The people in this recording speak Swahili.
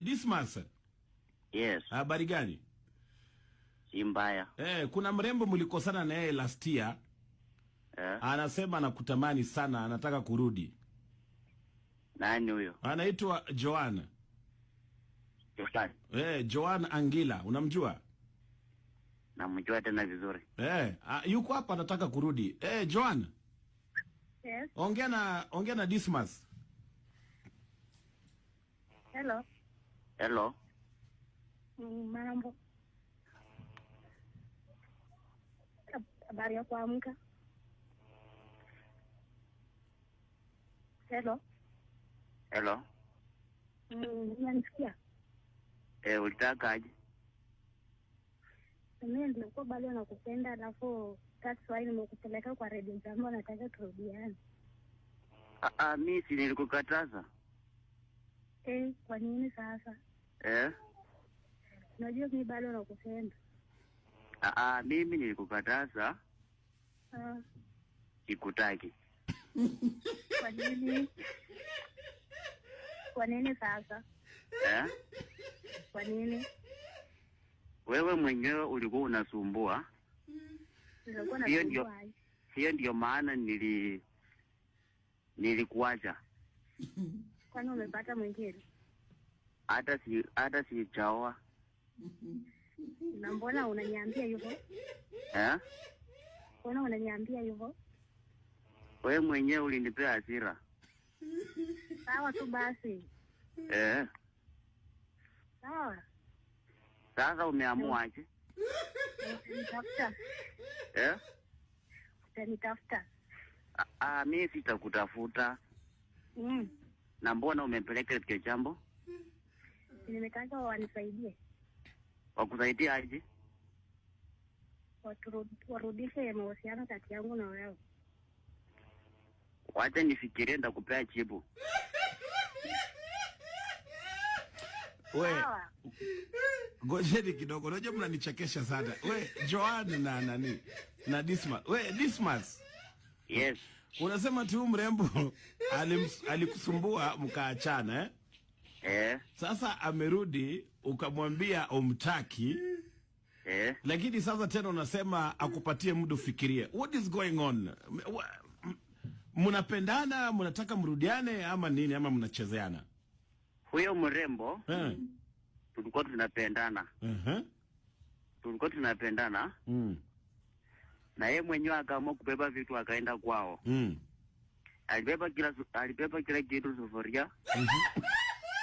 Dismas. Yes. Habari gani? Si mbaya. Kuna mrembo mlikosana na yeye last year. Anasema anakutamani sana, anataka kurudi. Nani huyo? Anaitwa Joan. Joan. Joan Angila, unamjua? Namjua tena vizuri. Yuko hapa anataka kurudi. Joan. Yes. Ongea na Dismas. Hello. Hello. Mambo. Habari ya kuamka. Hello. Hello. Unanisikia? Ulitaka aje? Mimi nilikuwa bado nakupenda, alafu that's why nimekupeleka kwa Radio Jambo, nataka turudiane. Mimi si nilikukataza. Kwa nini sasa? Unajua mimi bado nakupenda. Mimi nilikukataza. Sikutaki. Kwa nini? Kwa nini sasa? Kwa nini? Wewe mwenyewe ulikuwa unasumbua. Nilikuwa nasumbua. Hiyo ndio maana nilikuacha. Kwani umepata mwingine? Hata si chaoa. Na mbona unaniambia hivyo? Mbona unaniambia hivyo? Wewe mwenyewe ulinipea hasira. Sawa tu basi. Sawa. Sasa umeamua aje? Nitafuta. Utanitafuta. Mimi sitakutafuta. Na mbona umepeleka Radio Jambo? Nimetaka wanisaidie. Wakusaidia aje? Warudishe mahusiano kati yangu na wewe. Wacha nifikirie, ndakupea jibu. Ngojeni kidogo, unajua mnanichekesha sana. Joan na nani? Na Dismas. Dismas. Yes. Unasema tu mrembo alikusumbua mkaachana, Sasa amerudi ukamwambia umtaki. Lakini sasa tena unasema akupatie muda ufikirie. What is going on? Mnapendana, mnataka mrudiane ama nini, ama mnachezeana? Huyo mrembo tulikuwa tunapendana. Tulikuwa tunapendana. Na yeye mwenyewe akaamua kubeba vitu akaenda kwao. Alibeba kila kitu, sufuria.